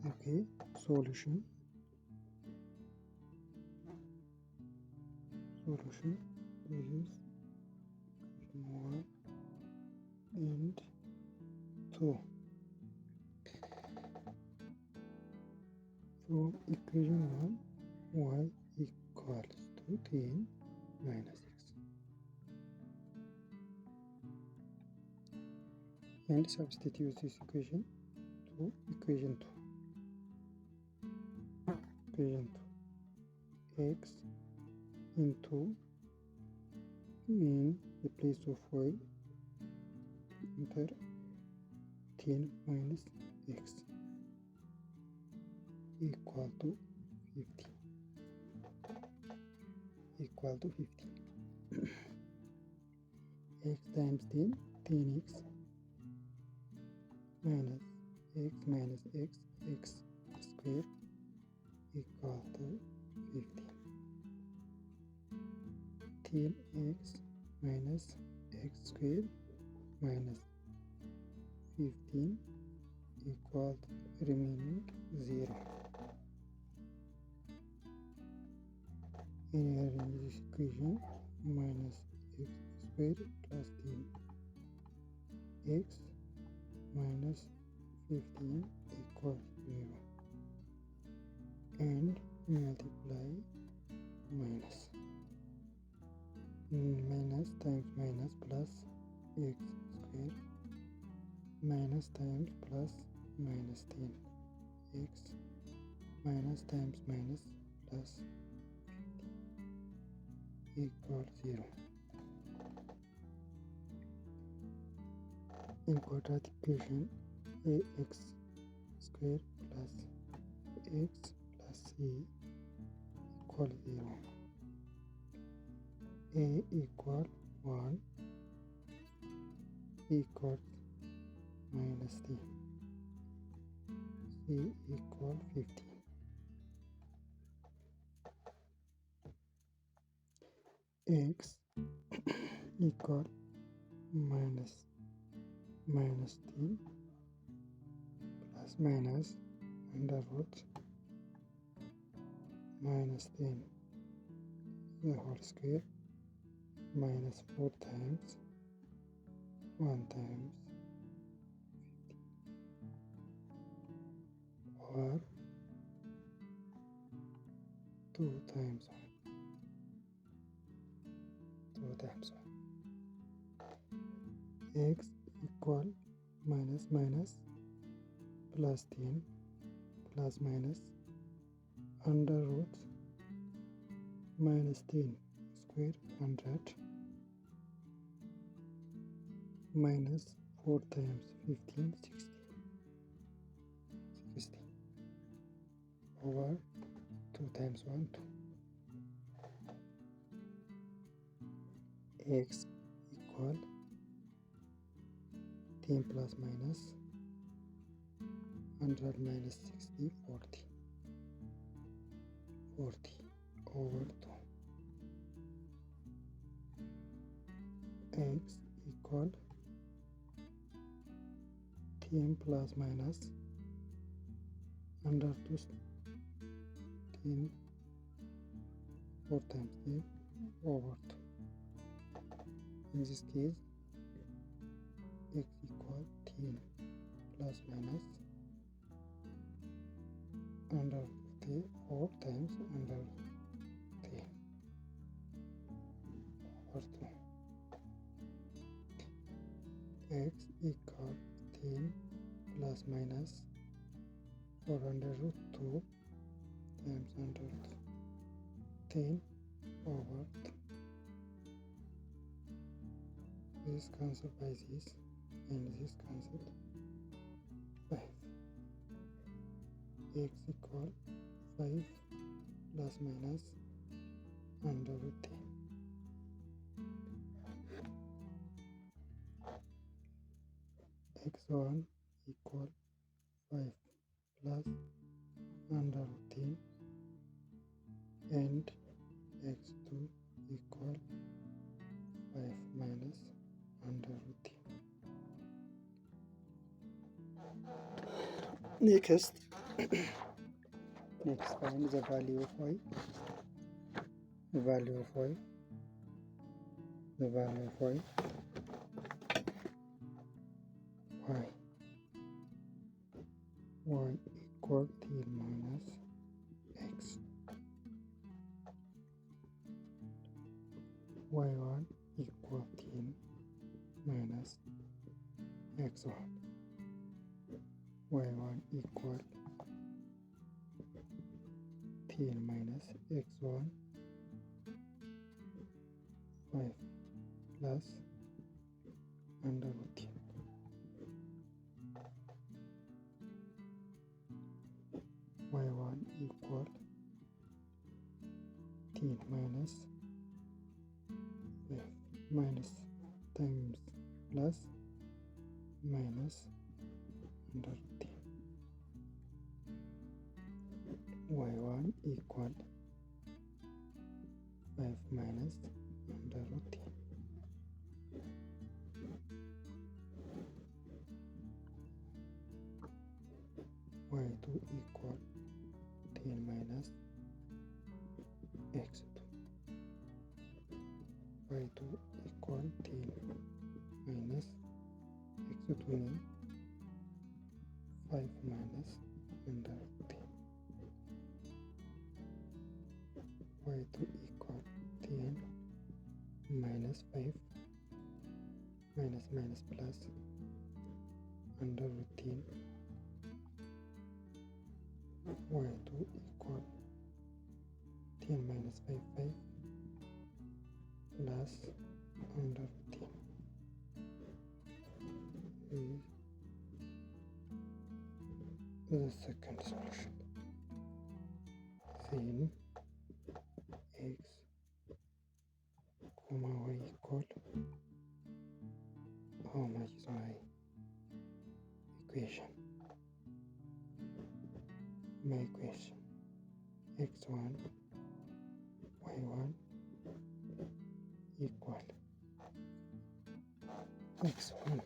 Okay, solution this is 1 and 2. From equation 1, y equals to 10 minus x, and substitute this equation to equation 2. Equation 2, x into, in the place of y, enter 10 minus x equal to 50. X times 10, 10x minus x square equal to 50. 10x minus x square minus 15 equal to remaining 0. Rearrange this equation: minus x square plus 10x minus 15 equals 0, and multiply minus. Minus times minus plus x square, minus times plus minus 10x minus times minus plus equals 0. In quadratic equation, ax square plus x plus c equal 0. A equal 1 equals minus 10. C equal 15. X equal minus 10 plus minus under root minus 10 the whole square minus 4 times 1 times 50 or 2 times 1. X equal minus plus 10 plus minus under root minus 10 square 100 minus 4 times 15 60 over 2 times 1 2. X equal 10 plus minus 100 minus 60 40 over 2. X equal 10 plus minus under 2 10 4 times 10 over 2. In this case, x equal 10 plus minus under 4 times under 10 over 2. X equal 10 plus minus 4 under root 2 times under root 10 over 2. This cancelled by this, and this cancelled by 5. X equal 5 plus minus under root 10. X1 equal 5 plus under root 10, and x2 equal 5 minus under root 10. Next, Next, find the value of y. The value of y. The value of y. Y equal t minus x. Y1 equal t minus x1. Y1 equal t minus x1 5 plus under root t. Y1 equal t minus 5 minus times plus minus under root t. Y1 equal 5 minus under root t. Y2 equal t minus x2. Y2 equal t minus x2 means 5 minus under root t. Y2 equal t minus 5 minus minus plus under root t. Y2 equal t minus 5 5 plus under root t. The second solution. Then x comma y equal, how much is my equation? My equation x1 y1 equal x1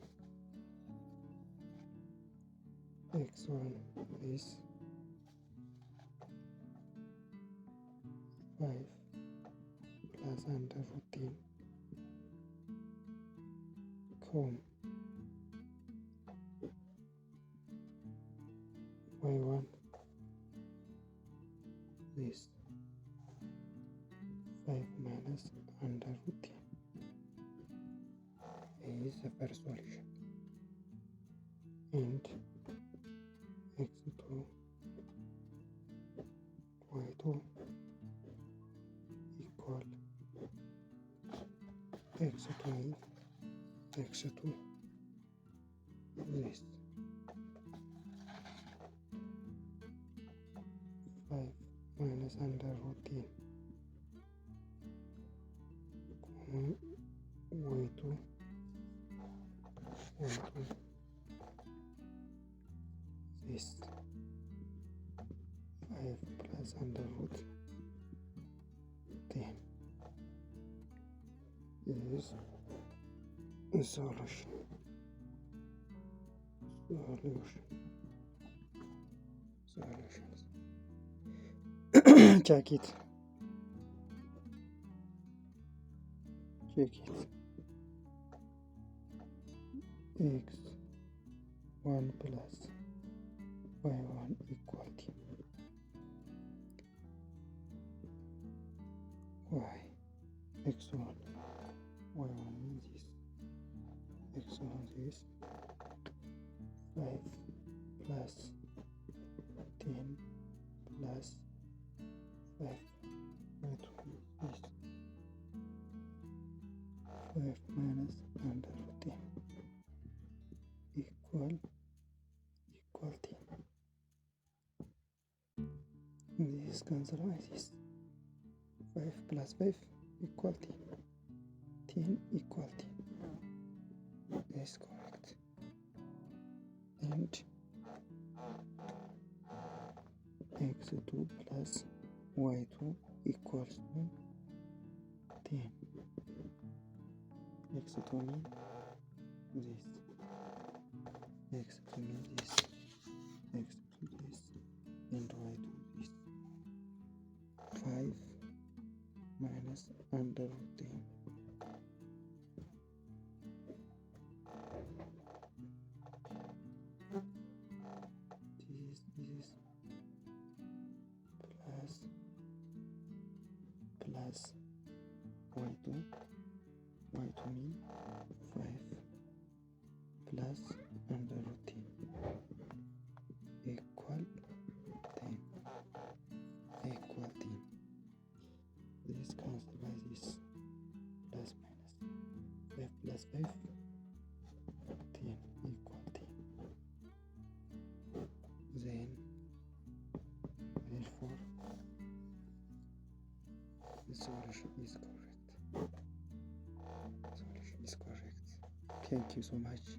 is 5 plus under root t, comma y1 is 5 minus under root t. Is the first solution. And x2 y2 equal x2 this 5 minus under root t, comma y2 this 5 plus under root 10 is a solution. Solutions. Check it. X1 plus y1 equal to y x1 y1 means this x1 is 5 plus 10 plus 5 y2 is 5 minus under root 10 equal 10. This cancels. 5 plus 5 equal 10. 10 equal 10. That's correct. And x2 plus y2 equals to 10. x2 means this. x2 means this. x2 this. under root 10. This is plus y2 mean 5 plus under root 10 equal 10. This cancel by this, plus minus 5 plus 5, 10 equal 10. Then therefore the solution is correct. Thank you so much.